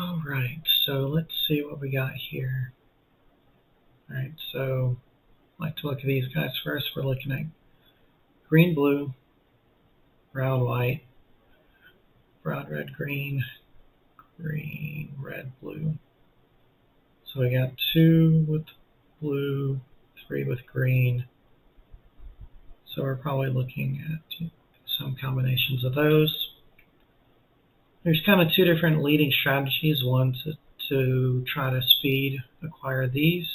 Alright, so let's see what we got here. Alright, so I'd like to look at these guys first. We're looking at green, blue, brown, white, brown, red, green, green, red, blue. So we got 2 with blue, 3 with green. So we're probably looking at some combinations of those. There's kind of 2 different leading strategies. One to try to speed acquire these.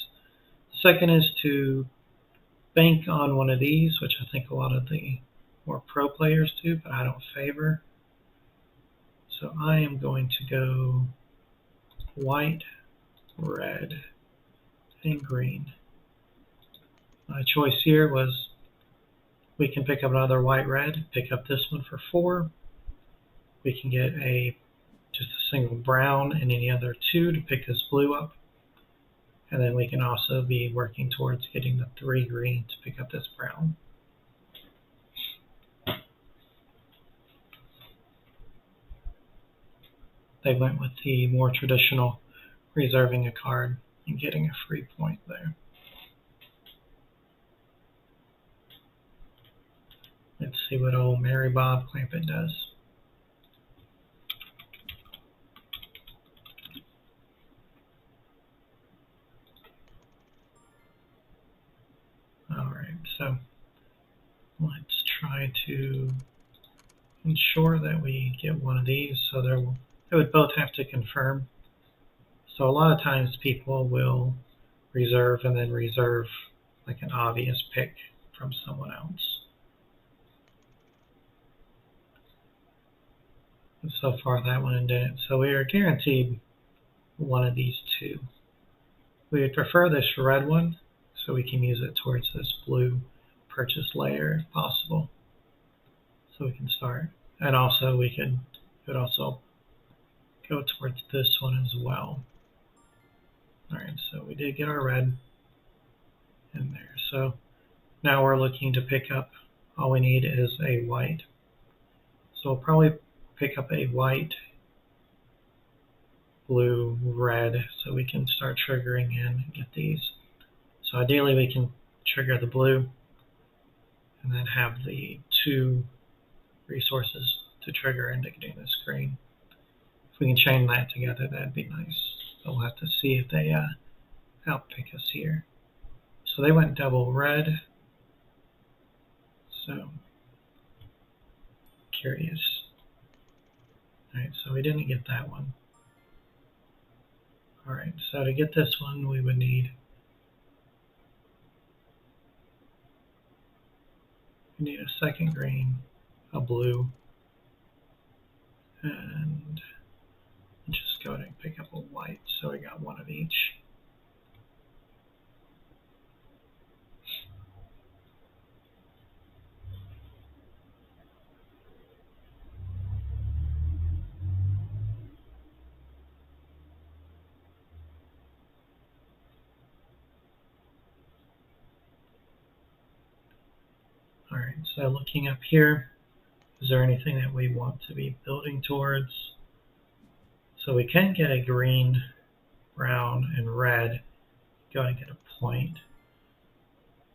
The second is to bank on one of these, which I think a lot of the more pro players do, but I don't favor. So I am going to go white, red, and green. My choice here was we can pick up another white, red, pick up this one for 4. We can get just a single brown and any other 2 to pick this blue up. And then we can also be working towards getting the 3 green to pick up this brown. They went with the more traditional reserving a card and getting a free point there. Let's see what old Mary Bob Clampett does. Alright, so let's try to ensure that we get one of these. So they would both have to confirm. So a lot of times people will reserve and then reserve like an obvious pick from someone else. And so far that one didn't. So we are guaranteed one of these 2. We would prefer this red one so we can use it towards this blue purchase layer if possible. So we can start. And also we could also go towards this one as well. Alright, so we did get our red in there. So now we're looking to pick up, all we need is a white. So we'll probably pick up a white, blue, red, so we can start triggering in and get these. So ideally we can trigger the blue and then have the 2 resources to trigger into getting this green. If we can chain that together, that'd be nice. But we'll have to see if they outpick us here. So they went double red. So curious. Alright, so we didn't get that one. Alright, so to get this one we would need a second green, a blue, and just go ahead and pick up a white, so we got one of each. Alright, so looking up here, is there anything that we want to be building towards? So we can get a green, brown, and red. Go and get a point.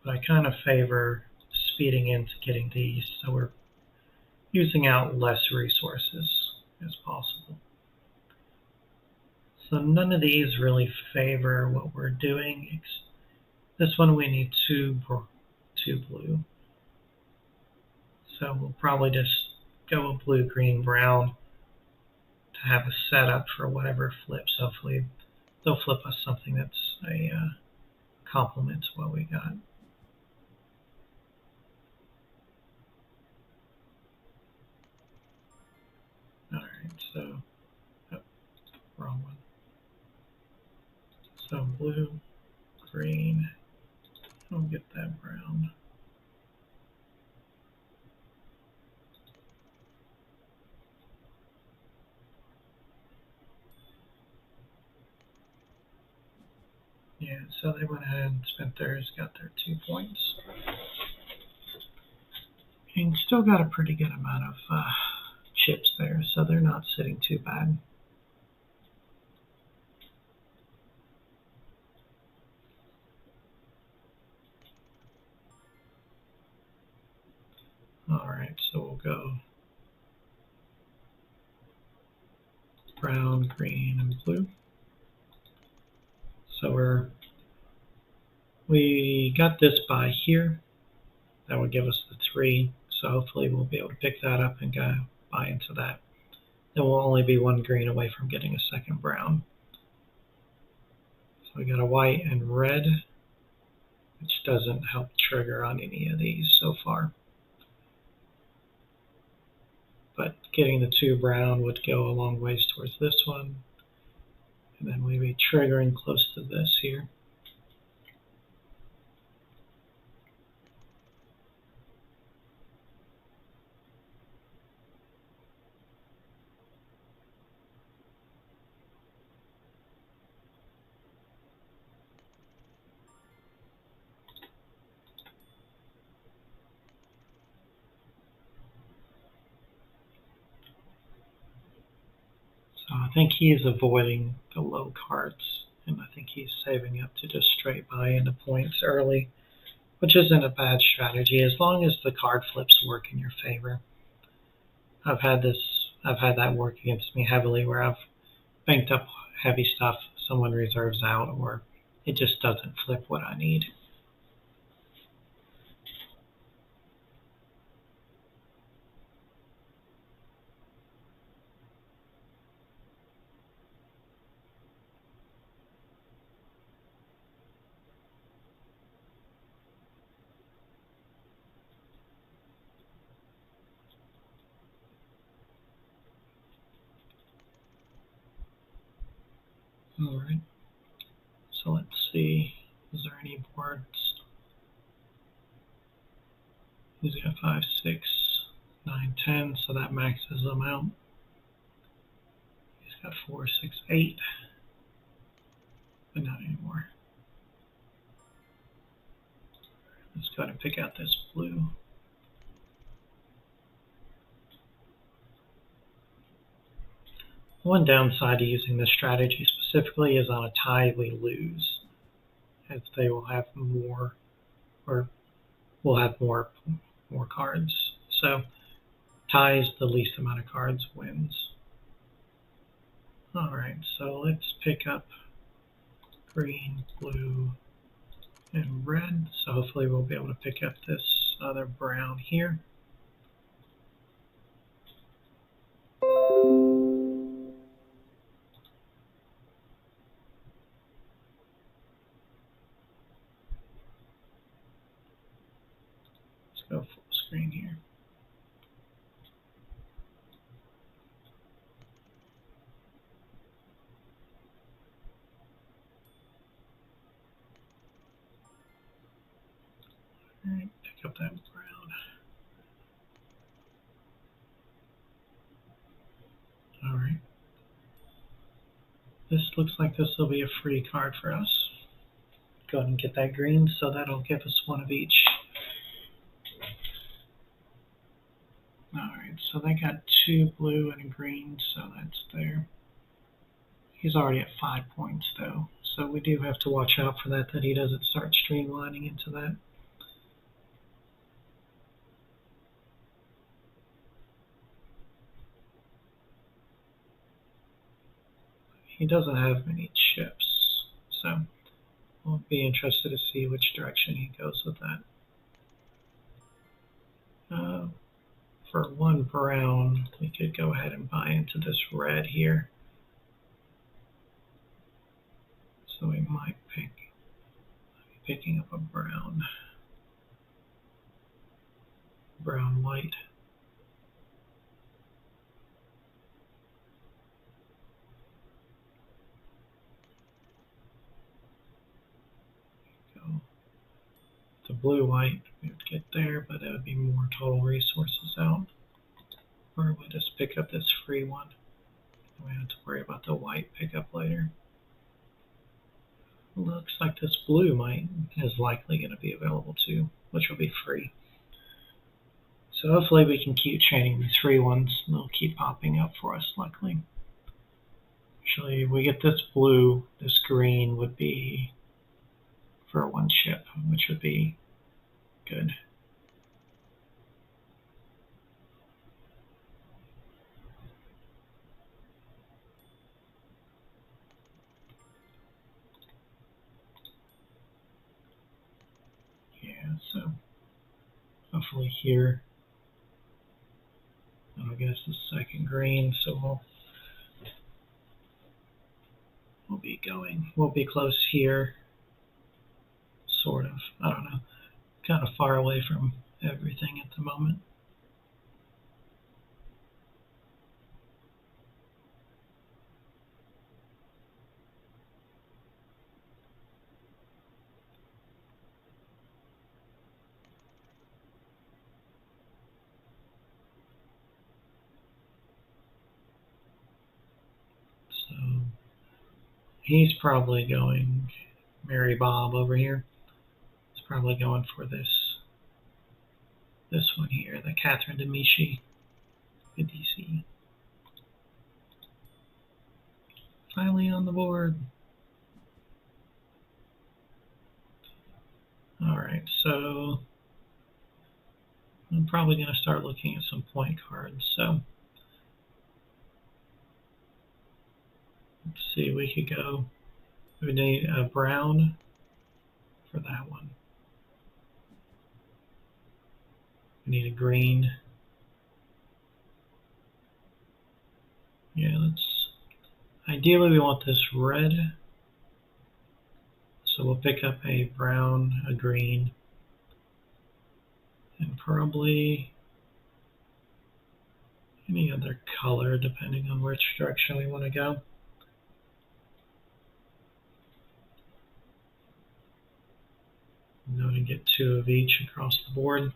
But I kind of favor speeding into getting these, so we're using out less resources as possible. So none of these really favor what we're doing. This one we need 2 blue. So we'll probably just go with blue, green, brown to have a setup for whatever flips. Hopefully they'll flip us something that's a complement to what we got. Alright, so wrong one. So blue, green, we'll get that brown. Yeah, so they went ahead and spent theirs, got their 2 points. And still got a pretty good amount of chips there, so they're not sitting too bad. Alright, so we'll go brown, green, and blue. So we got this by here. That would give us the 3. So hopefully we'll be able to pick that up and go buy into that. Then we'll only be 1 green away from getting a second brown. So we got a white and red, which doesn't help trigger on any of these so far. But getting the 2 brown would go a long ways towards this one. And then we'd be triggering close to this here. So I think he's avoiding the low cards, and I think he's saving up to just straight buy into points early, which isn't a bad strategy as long as the card flips work in your favor. I've had that work against me heavily where I've banked up heavy stuff, someone reserves out, or it just doesn't flip what I need. Alright, so let's see, is there any boards? He's got 5, 6, 9, 10, so that maxes them out. He's got 4, 6, 8, but not anymore. Let's go ahead and pick out this blue. One downside to using this strategy specifically is on a tie we lose, as they will have more, or will have more cards. So ties, the least amount of cards wins. Alright, so let's pick up green, blue, and red. So hopefully we'll be able to pick up this other brown here. Let's go full screen here. Alright, pick up that brown. Alright. This looks like this will be a free card for us. Go ahead and get that green, so that'll give us 1 of each. Alright, so they got 2 blue and a green, so that's there. He's already at 5 points though, so we do have to watch out for that he doesn't start streamlining into that. He doesn't have many chips, so we'll be interested to see which direction he goes with that. For 1 brown, we could go ahead and buy into this red here. So we might be picking up a brown, white. The blue white we would get there, but that would be more total resources out. Or we just pick up this free one. We don't have to worry about the white pickup later. Looks like this blue is likely going to be available too, which will be free. So hopefully we can keep chaining these free ones. They'll keep popping up for us, luckily. Actually, we get this blue, this green would be for 1 chip, which would be good. hopefully here. And I guess the second green, so we'll be close here, sort of. I don't know, kind of far away from everything at the moment. So he's probably going, Mary Bob over here. He's probably going for this one here, the Catherine de Medici, the DC. Finally on the board. Alright, so I'm probably going to start looking at some point cards. So let's see, we could go, we need a brown for that one. We need a green. Yeah, ideally we want this red. So we'll pick up a brown, a green, and probably any other color depending on which direction we want to go. I'm going to get 2 of each across the board.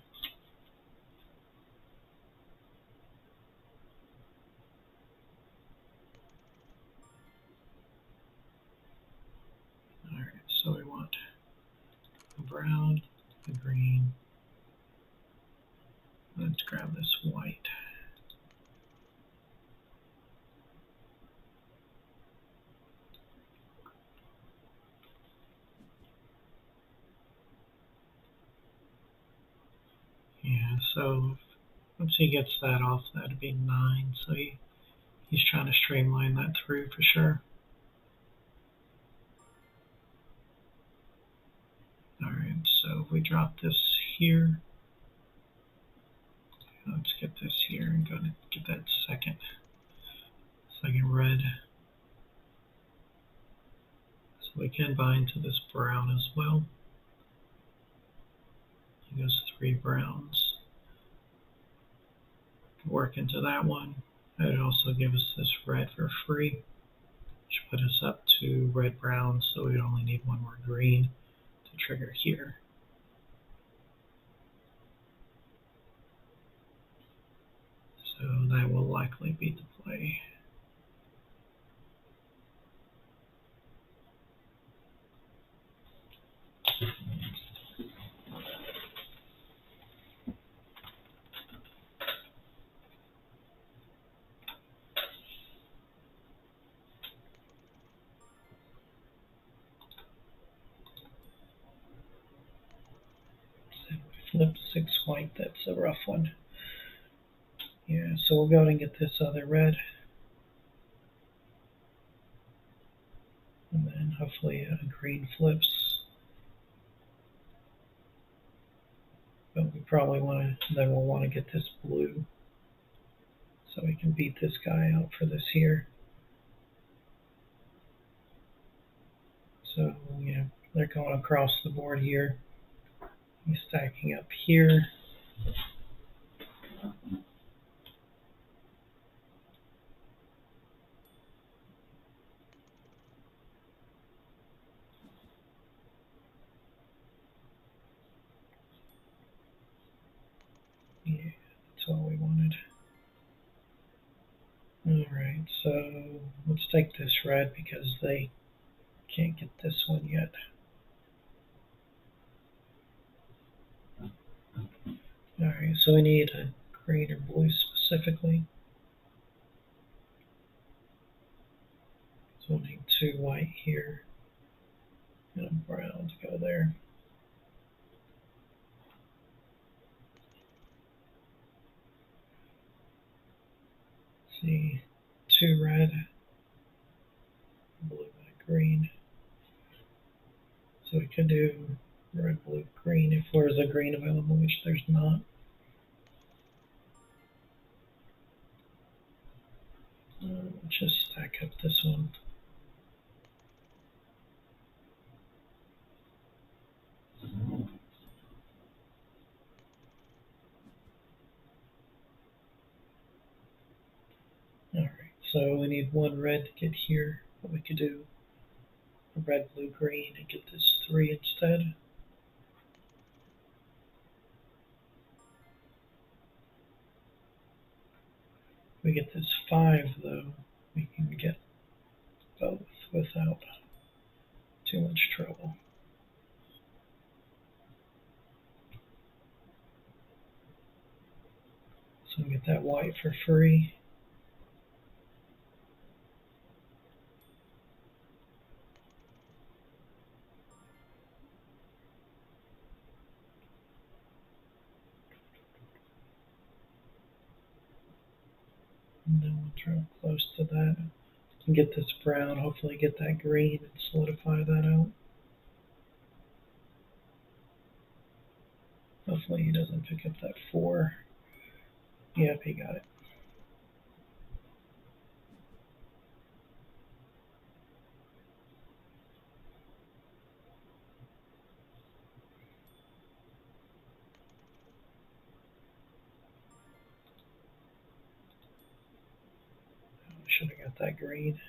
Alright, so we want a brown, a green. Let's grab this white. Yeah, so once he gets that off, that'd be 9. So he's trying to streamline that through for sure. Alright, so if we drop this here, let's get this here and go to get that second red. So we can bind to this brown as well. He goes 3 browns. Work into that one. It would also give us this red for free, which put us up to red-brown, so we only need 1 more green to trigger here. So that will likely be the play. Flip 6 white, that's a rough one. Yeah, so we'll go ahead and get this other red. And then hopefully a green flips. But we probably want to, then we'll want to get this blue. So we can beat this guy out for this here. So, yeah, they're going across the board here. He's stacking up here. Yeah, that's all we wanted. Alright, so let's take this red because they can't get this one yet. Alright, so we need a green or blue specifically. So we'll need 2 white here and a brown to go there. Let's see, 2 red, blue, and a green. So we could do red, blue, green if there's a green available, which there's not. Just stack up this one. Alright, so we need one red to get here. What we could do, a red, blue, green, and get this 3 instead. We get this 5 though, we can get both without too much trouble. So we get that white for free. And then we'll draw close to that. And get this brown, hopefully get that green and solidify that out. Hopefully he doesn't pick up that 4. Yep, he got it. Should have got that green.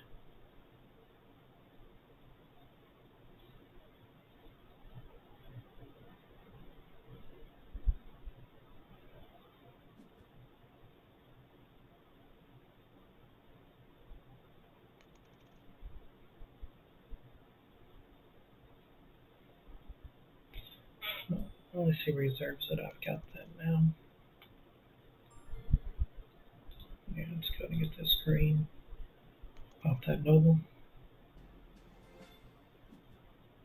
Let me see reserves that I've got that now. Yeah, let's go and get this green. Pop that noble.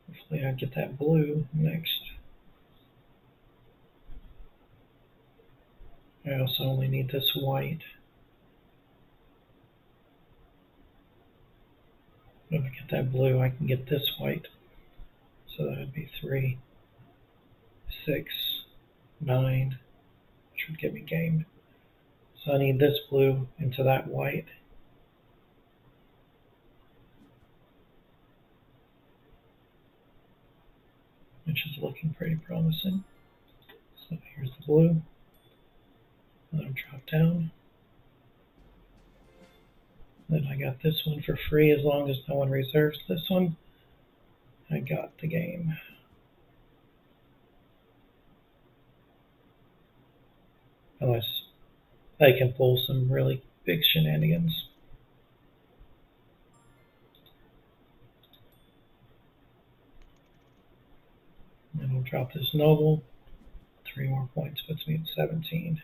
Hopefully I get that blue next. I also only need this white. If I get that blue, I can get this white. So that would be 3, 6, 9, which would give me game. So I need this blue into that white. Which is looking pretty promising. So here's the blue. Let them drop down. Then I got this one for free as long as no one reserves this one. I got the game. Unless they can pull some really big shenanigans. Then we'll drop this noble. 3 more points puts me at 17.